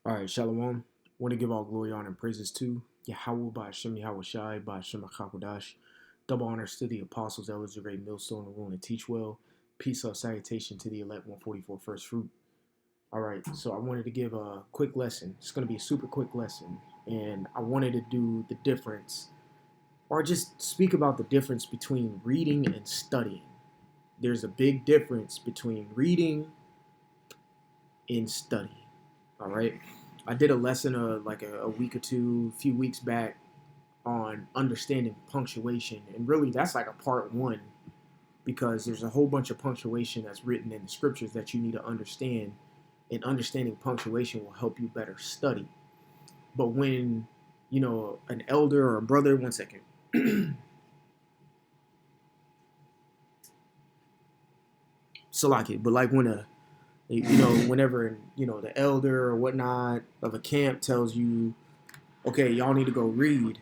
All right, Shalom. Want to give all glory, honor, and praises to Yahweh by Hashem Yahweh Shai by Hashem HaKakodash. Double honors to the apostles, elders, the great millstone, and willing to teach well. Peace of salutation to the elect 144 first fruit. All right, so I wanted to give a quick lesson. It's going to be a super quick lesson. And I wanted to do the difference, or just speak about the difference between reading and studying. There's a big difference between reading and studying. All right. I did a lesson like a week or two, a few weeks back on understanding punctuation. And really, that's like a part one because there's a whole bunch of punctuation that's written in the scriptures that you need to understand. And understanding punctuation will help you better study. But when, an elder or a brother, one second. Salaki, but like whenever, the elder or whatnot of a camp tells you, okay, y'all need to go read.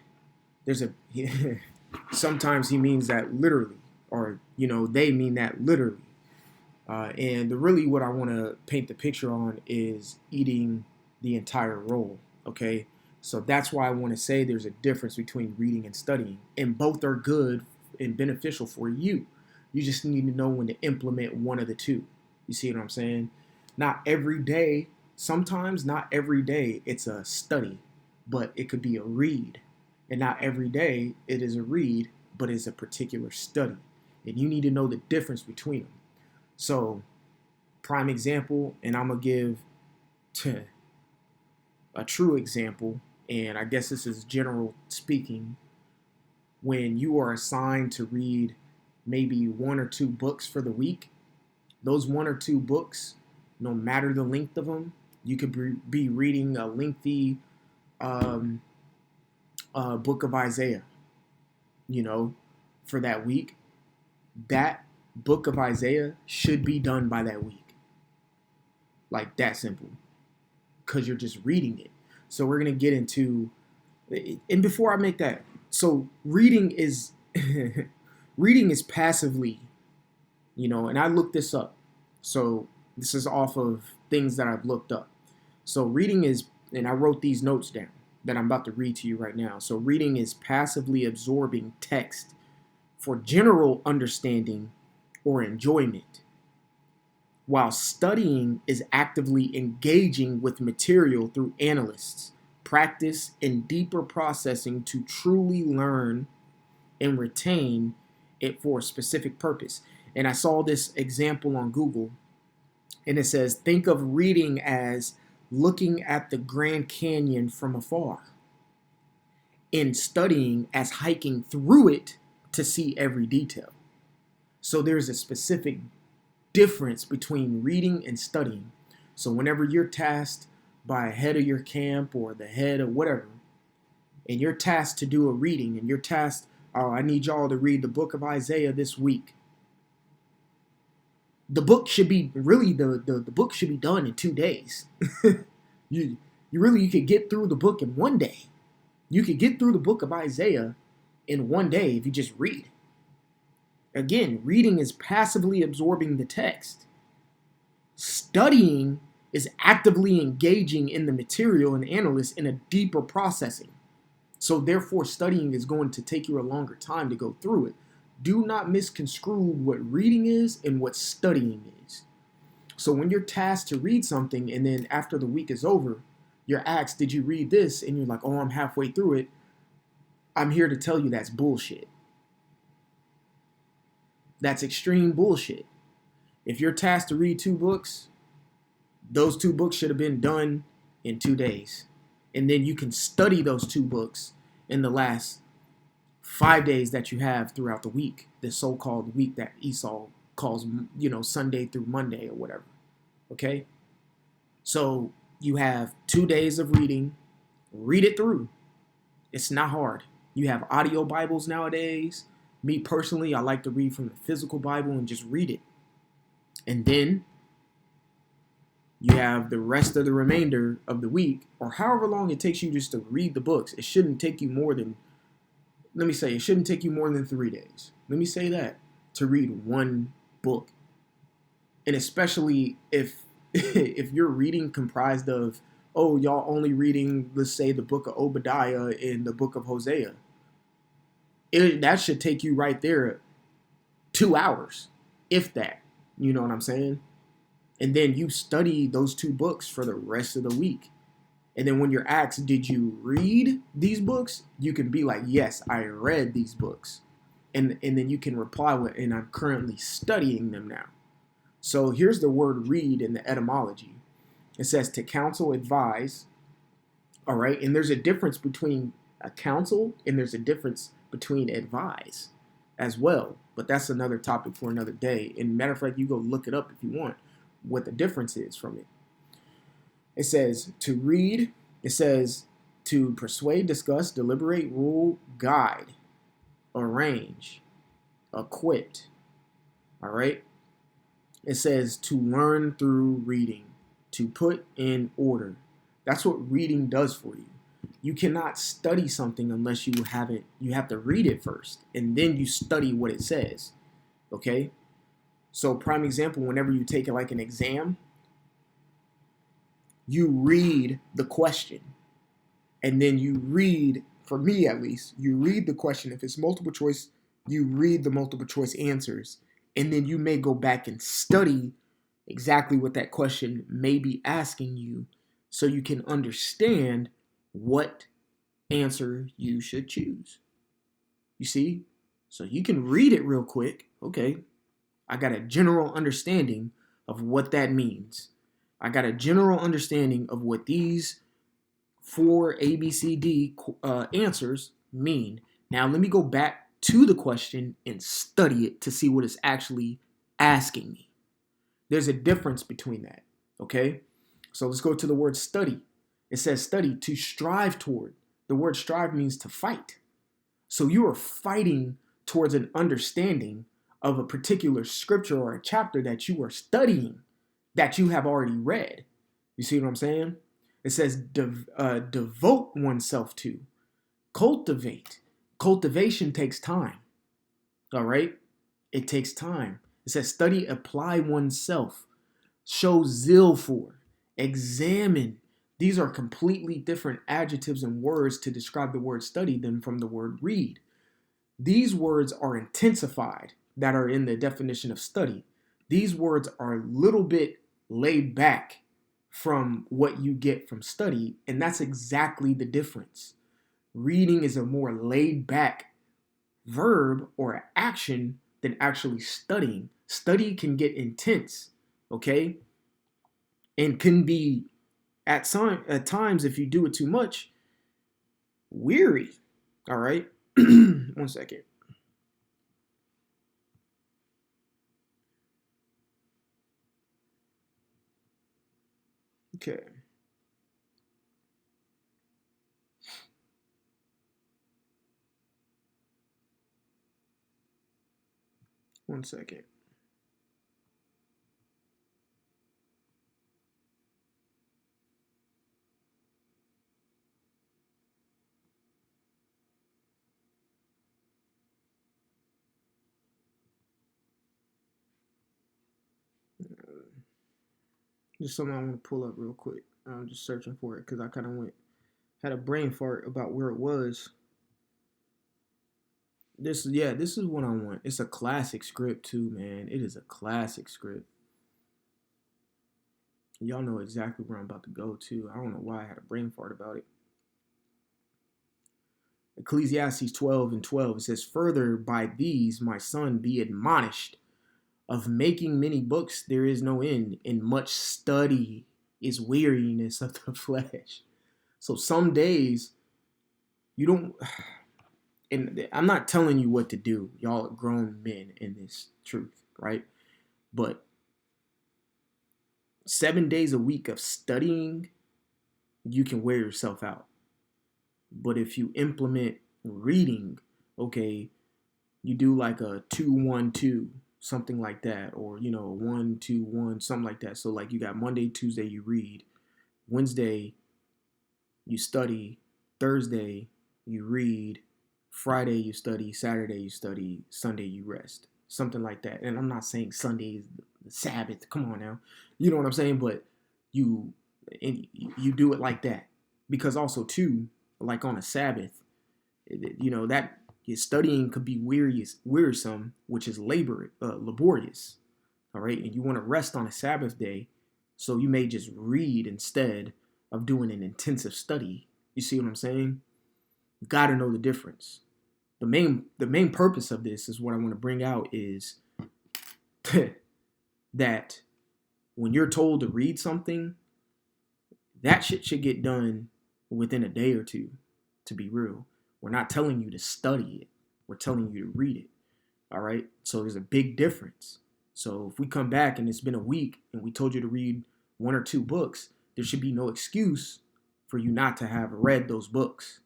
Sometimes he means that literally, or, they mean that literally. And really what I want to paint the picture on is eating the entire roll, okay? So that's why I want to say there's a difference between reading and studying, and both are good and beneficial for you. You just need to know when to implement one of the two. You see what I'm saying? Not every day, sometimes not every day it's a study, but it could be a read. And not every day it is a read, but it's a particular study. And you need to know the difference between them. So, prime example, and I'm going to give a true example, and I guess this is general speaking. When you are assigned to read maybe one or two books for the week, those one or two books, no matter the length of them, you could be reading a lengthy book of Isaiah, for that week. That book of Isaiah should be done by that week. Like that simple. Because you're just reading it. So we're going to get into, and before I make that, so reading is reading is passively, and I looked this up. So this is off of things that I've looked up. So reading is, and I wrote these notes down that I'm about to read to you right now. So reading is passively absorbing text for general understanding or enjoyment, while studying is actively engaging with material through analysis, practice, and deeper processing to truly learn and retain it for a specific purpose. And I saw this example on Google, and it says, think of reading as looking at the Grand Canyon from afar, and studying as hiking through it to see every detail. So there's a specific difference between reading and studying. So whenever you're tasked by a head of your camp or the head of whatever, and you're tasked to do a reading, and you're tasked, oh, I need y'all to read the book of Isaiah this week. The book should be really the book should be done in 2 days. you could get through the book in 1 day. You could get through the book of Isaiah in 1 day if you just read. Again, reading is passively absorbing the text. Studying is actively engaging in the material and analysis in a deeper processing. So therefore, studying is going to take you a longer time to go through it. Do not misconstrue what reading is and what studying is. So when you're tasked to read something and then after the week is over, you're asked, did you read this? And you're like, oh, I'm halfway through it. I'm here to tell you that's bullshit. That's extreme bullshit. If you're tasked to read 2 books, those 2 books should have been done in 2 days. And then you can study those 2 books in the last 5 days that you have throughout the week, the so-called week that Esau calls, Sunday through Monday or whatever. Okay? So you have 2 days of reading. Read it through. It's not hard. You have audio Bibles nowadays. Me personally, I like to read from the physical Bible and just read it. And then you have the rest of the remainder of the week, or however long it takes you just to read the books. It shouldn't take you more than, it shouldn't take you more than 3 days. Let me say that, to read 1 book. And especially if if you're reading comprised of oh, y'all only reading, let's say, the book of Obadiah and the book of Hosea. That should take you right there 2 hours, if that. You know what I'm saying? And then you study those two books for the rest of the week. And then when you're asked, did you read these books? You can be like, yes, I read these books. And then you can reply with, and I'm currently studying them now. So here's the word read in the etymology. It says to counsel, advise. All right. And there's a difference between a counsel and there's a difference between advise as well. But that's another topic for another day. And matter of fact, you go look it up if you want what the difference is from it. It says to read. It says to persuade, discuss, deliberate, rule, guide, arrange, acquit. All right. It says to learn through reading, to put in order. That's what reading does for you. You cannot study something unless you have to read it first, and then you study what it says. Okay? So prime example, whenever you take like an exam, you read the question, and then you read, for me at least, you read the question. If it's multiple choice, you read the multiple choice answers, and then you may go back and study exactly what that question may be asking you so you can understand what answer you should choose. You see? So you can read it real quick. Okay, I got a general understanding of what that means. I got a general understanding of what these 4 ABCD answers mean. Now let me go back to the question and study it to see what it's actually asking me. There's a difference between that, okay? So let's go to the word study. It says study, to strive toward. The word strive means to fight. So you are fighting towards an understanding of a particular scripture or a chapter that you are studying that you have already read. You see what I'm saying? It says devote oneself to. Cultivate. Cultivation takes time. All right? It takes time. It says study, apply oneself, show zeal for, examine. These are completely different adjectives and words to describe the word study than from the word read. These words are intensified that are in the definition of study. These words are a little bit laid back from what you get from study, and that's exactly the difference. Reading is a more laid back verb or action than actually studying. Study can get intense, okay? And can be, at times, if you do it too much, weary. All right? 1 second. Okay. One second. Just something I want to pull up real quick. I'm just searching for it because I kind of had a brain fart about where it was. This is what I want. It's a classic script too, man. It is a classic script. Y'all know exactly where I'm about to go to. I don't know why I had a brain fart about it. Ecclesiastes 12:12. It says, further, by these, my son, be admonished. Of making many books there is no end, and much study is weariness of the flesh. So some days you don't, and I'm not telling you what to do. Y'all are grown men in this truth, right? But 7 days a week of studying, you can wear yourself out. But if you implement reading, okay, you do like a 2-1-2, something like that, or 1-2-1, something like that. So like you got Monday, Tuesday you read, Wednesday you study, Thursday you read, Friday you study, Saturday you study, Sunday you rest, something like that. And I'm not saying Sunday is the Sabbath. Come on now, you know what I'm saying? But you and you do it like that. Because also too, like on a Sabbath, that studying could be wearisome, which is laborious. All right, and you want to rest on a Sabbath day, so you may just read instead of doing an intensive study. You see what I'm saying? You got to know the difference. The main purpose of this is what I want to bring out is that when you're told to read something, that shit should get done within a day or two, to be real. We're not telling you to study it. We're telling you to read it. All right? So there's a big difference. So if we come back and it's been a week and we told you to read 1 or 2 books, there should be no excuse for you not to have read those books.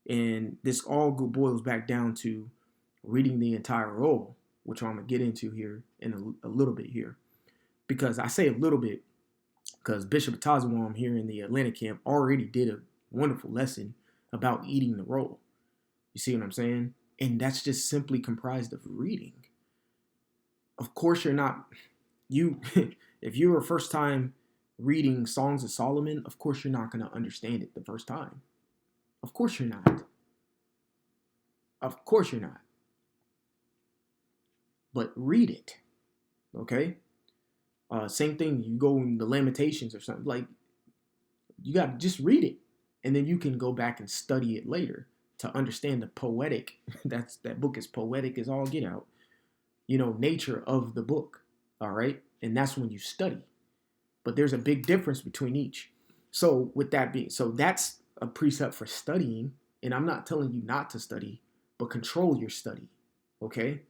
And this all boils back down to reading the entire roll, which I'm going to get into here in a little bit here. Because I say a little bit because Bishop Tazawam here in the Atlanta camp already did a wonderful lesson about eating the roll. You see what I'm saying? And that's just simply comprised of reading. Of course, you're not, if you're a first time reading Songs of Solomon, of course you're not going to understand it the first time. Of course you're not. Of course you're not. But read it. Okay? Same thing, you go in the Lamentations or something, like, you got to just read it. And then you can go back and study it later to understand the poetic, that book is poetic as all get out, nature of the book. All right? And that's when you study. But there's a big difference between each. So with that being, so that's a precept for studying. And I'm not telling you not to study, but control your study. Okay?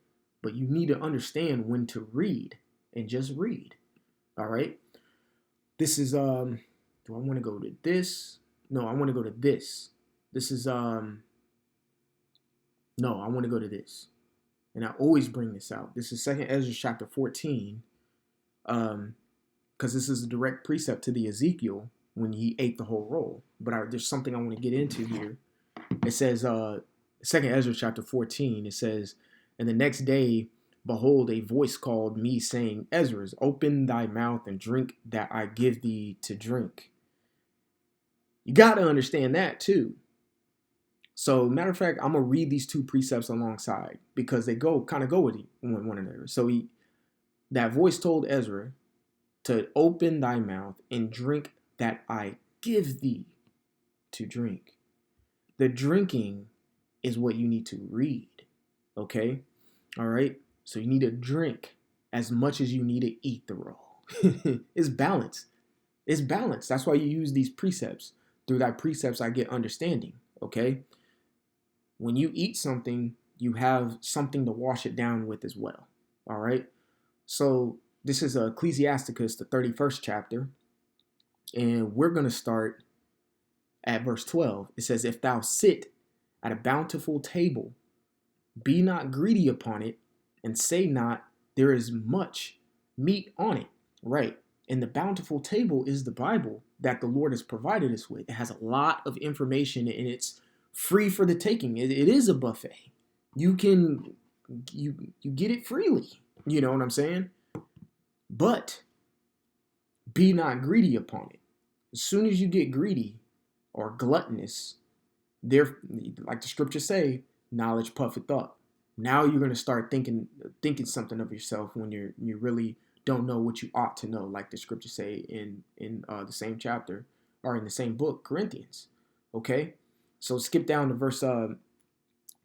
But you need to understand when to read and just read. All right. This is, do I want to go to this? No, I want to go to this. This is, no, I want to go to this. And I always bring this out. This is 2nd Ezra chapter 14. Because this is a direct precept to the Ezekiel when he ate the whole roll. But there's something I want to get into here. It says, 2nd Ezra chapter 14, it says, and the next day, behold, a voice called me, saying, Ezra, open thy mouth and drink that I give thee to drink. You got to understand that too. So, matter of fact, I'm going to read these 2 precepts alongside because they kind of go with one another. So, that voice told Ezra to open thy mouth and drink that I give thee to drink. The drinking is what you need to read. Okay? All right? So you need to drink as much as you need to eat the roll. It's balanced. It's balanced. That's why you use these precepts. Through thy precepts, I get understanding. Okay? When you eat something, you have something to wash it down with as well. All right? So this is Ecclesiasticus, the 31st chapter. And we're going to start at verse 12. It says, if thou sit at a bountiful table, be not greedy upon it, and say not, there is much meat on it. Right. And the bountiful table is the Bible that the Lord has provided us with. It has a lot of information and it's free for the taking. It is a buffet. You get it freely. You know what I'm saying? But be not greedy upon it. As soon as you get greedy or gluttonous, there, like the scriptures say, knowledge puffeth up. Now you're going to start thinking something of yourself when you really don't know what you ought to know, like the scriptures say in the same chapter or in the same book, Corinthians. Okay, so skip down to verse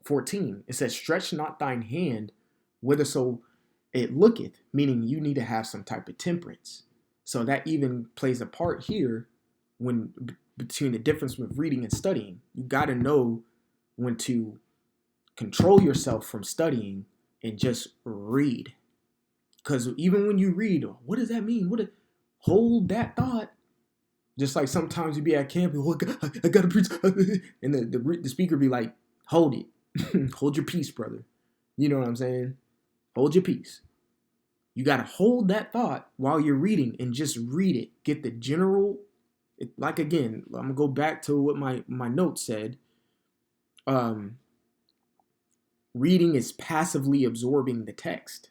14. It says, stretch not thine hand whitherso it looketh, meaning you need to have some type of temperance. So that even plays a part here when between the difference with reading and studying. You got to know when to control yourself from studying and just read. Because even when you read, what does that mean? Hold that thought. Just like sometimes you be at camp and I gotta preach, and the speaker be like, hold it. Hold your peace, brother. You know what I'm saying? Hold your peace. You gotta hold that thought while you're reading and just read it. Get the general, like again, I'm gonna go back to what my notes said. Reading is passively absorbing the text.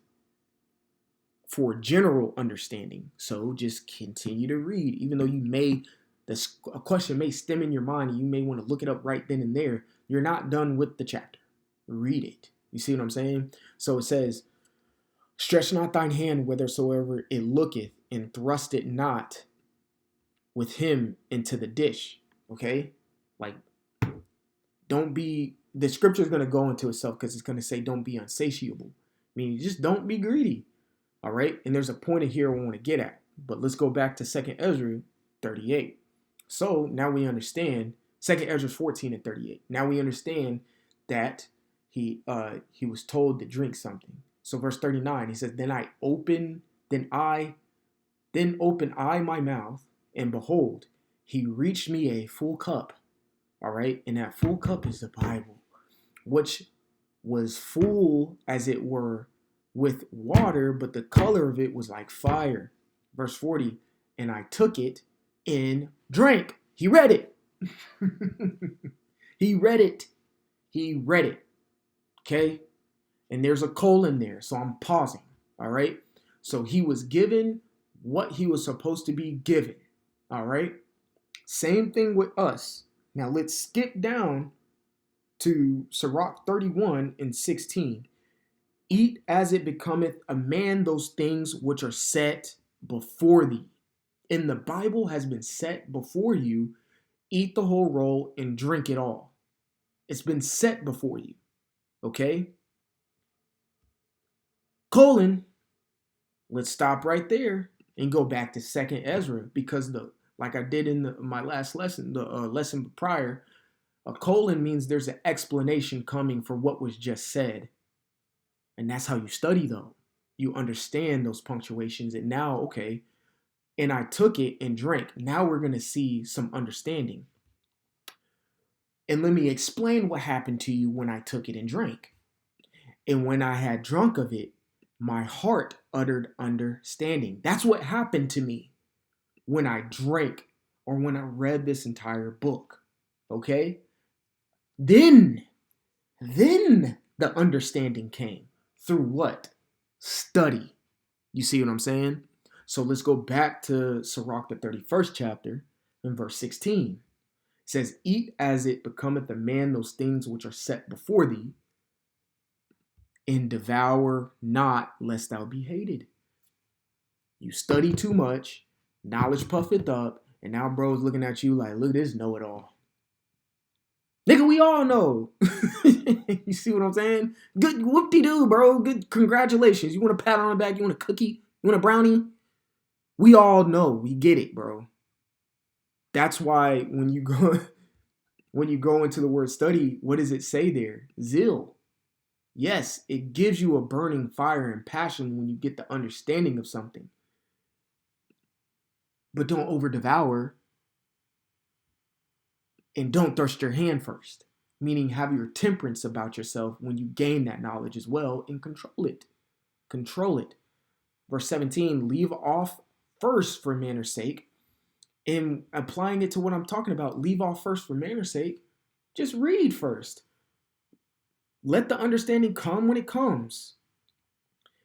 for general understanding. So just continue to read, even though a question may stem in your mind and you may want to look it up right then and there. You're not done with the chapter. Read it. You see what I'm saying? So it says, stretch not thine hand whithersoever it looketh, and thrust it not with him into the dish. Okay? Like, the scripture is going to go into itself because it's going to say, don't be unsatiable. Meaning, just don't be greedy. All right? And there's a point in here I want to get at. But let's go back to 2nd Ezra 38. So now we understand, 2nd Ezra 14 and 38. Now we understand that he was told to drink something. So verse 39, he says, Then open I my mouth, and behold, he reached me a full cup. All right? And that full cup is the Bible, which was full, as it were, with water, but the color of it was like fire. Verse 40, and I took it and drank. He read it. He read it. He read it. Okay? And there's a colon there, so I'm pausing. All right? So he was given what he was supposed to be given. All right? Same thing with us. Now let's skip down to Sirach 31 and 16. Eat as it becometh a man those things which are set before thee. And the Bible has been set before you. Eat the whole roll and drink it all. It's been set before you. Okay? Colon. Let's stop right there and go back to 2nd Ezra, because like I did in my last lesson, the lesson prior, a colon means there's an explanation coming for what was just said. And that's how you study, though. You understand those punctuations. And now, okay, and I took it and drank. Now we're going to see some understanding. And let me explain what happened to you when I took it and drank. And when I had drunk of it, my heart uttered understanding. That's what happened to me when I drank or when I read this entire book. Okay? Then the understanding came. Through what? Study. You see what I'm saying? So let's go back to Sirach, the 31st chapter, in verse 16. It says, Eat as it becometh a man those things which are set before thee, and devour not, lest thou be hated. You study too much, knowledge puffeth up, and now bro's looking at you like, look at this know-it-all. Nigga, we all know. You see what I'm saying? Good whoop-de-doo, bro. Good, congratulations. You want a pat on the back? You want a cookie? You want a brownie? We all know. We get it, bro. That's why when you go into the word study, what does it say there? Zeal. Yes, it gives you a burning fire and passion when you get the understanding of something. But don't over-devour. And don't thirst your hand first, meaning have your temperance about yourself when you gain that knowledge as well, and control it. Control it. Verse 17, leave off first for manner's sake. And applying it to what I'm talking about, leave off first for manner's sake. Just read first. Let the understanding come when it comes.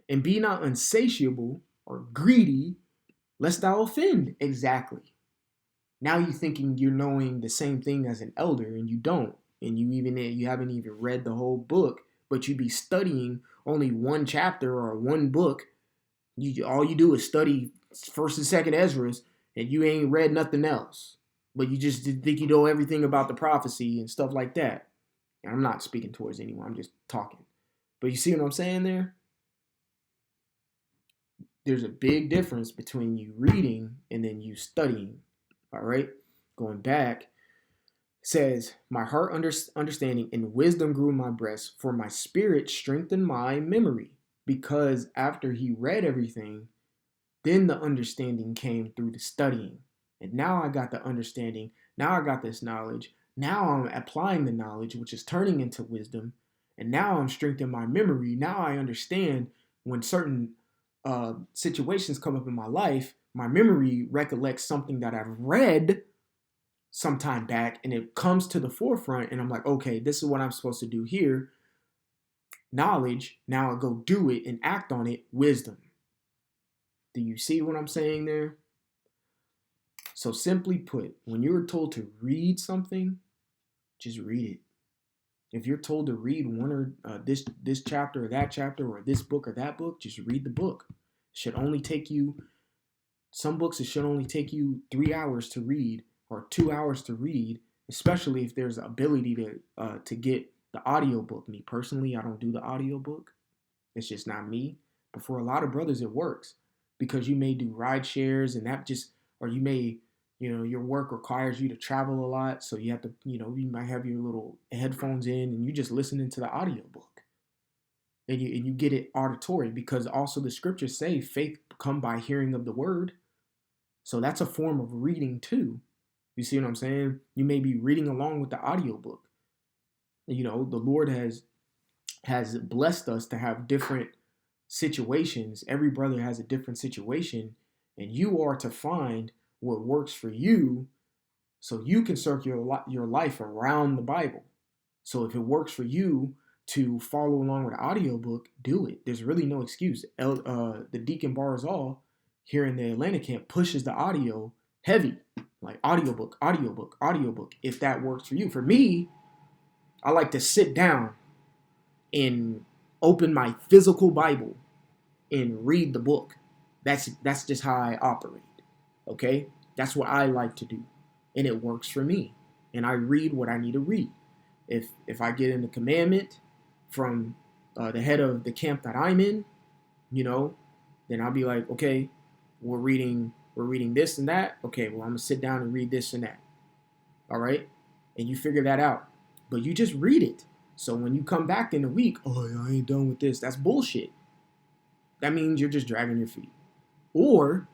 And be not unsatiable or greedy, lest thou offend. Exactly. Now you're thinking you're knowing the same thing as an elder, and you don't. And you haven't even read the whole book, but you be studying only one chapter or one book. All you do is study 1st and 2nd Ezra's, and you ain't read nothing else. But you just think you know everything about the prophecy and stuff like that. And I'm not speaking towards anyone. I'm just talking. But you see what I'm saying there? There's a big difference between you reading and then you studying. All right, going back, says, my heart understanding and wisdom grew in my breast, for my spirit strengthened my memory. Because after he read everything, then the understanding came through the studying. And now I got the understanding. Now I got this knowledge. Now I'm applying the knowledge, which is turning into wisdom. And now I'm strengthening my memory. Now I understand when certain situations come up in my life, my memory recollects something that I've read some time back, and it comes to the forefront, and I'm like, okay, this is what I'm supposed to do here. Knowledge, now I go do it and act on it, wisdom. Do you see what I'm saying there? So simply put, when you're told to read something, just read it. If you're told to read one or this chapter or that chapter or this book or that book, just read the book. It should only take you some books. It should only take you 3 hours to read or 2 hours to read, especially if there's ability to get the audiobook. Me personally, I don't do the audiobook. It's just not me. But for a lot of brothers, it works because you may do ride shares and that just, or you may, your work requires you to travel a lot. So you have to, you might have your little headphones in and you just listening to the audiobook. And you get it auditory because also the scriptures say faith come by hearing of the word. So that's a form of reading too. You see what I'm saying? You may be reading along with the audiobook. The Lord has blessed us to have different situations. Every brother has a different situation, and you are to find what works for you so you can circle your life around the Bible. So if it works for you to follow along with the audiobook, do it. There's really no excuse. The Deacon Barzal here in the Atlanta camp pushes the audio heavy, like audiobook. If that works for you. For me, I like to sit down and open my physical Bible and read the book. That's just how I operate. Okay? That's what I like to do. And it works for me. And I read what I need to read. If I get in the commandment from the head of the camp that I'm in, then I'll be like, okay, we're reading this and that. Okay, well, I'm gonna sit down and read this and that. All right? And you figure that out. But you just read it. So when you come back in a week, oh, I ain't done with this. That's bullshit. That means you're just dragging your feet. Or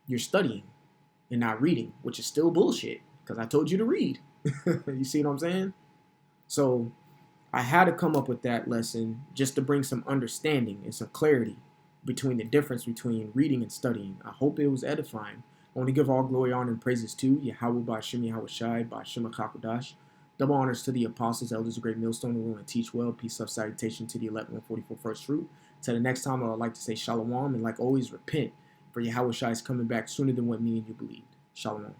you're studying and not reading, which is still bullshit because I told you to read. You see what I'm saying? So I had to come up with that lesson just to bring some understanding and some clarity between the difference between reading and studying. I hope it was edifying. I want to give all glory, honor, and praises to Yahweh Ba'Shem Yahweh Shai Ba'Shem HaKakodash. Double honors to the apostles, elders, of great millstone, who rule and teach well. Peace, love, salutation to the elect 144 first fruit. Till the next time, I would like to say shalom, and like always, repent, for Yahweh Shai is coming back sooner than what me and you believed. Shalom.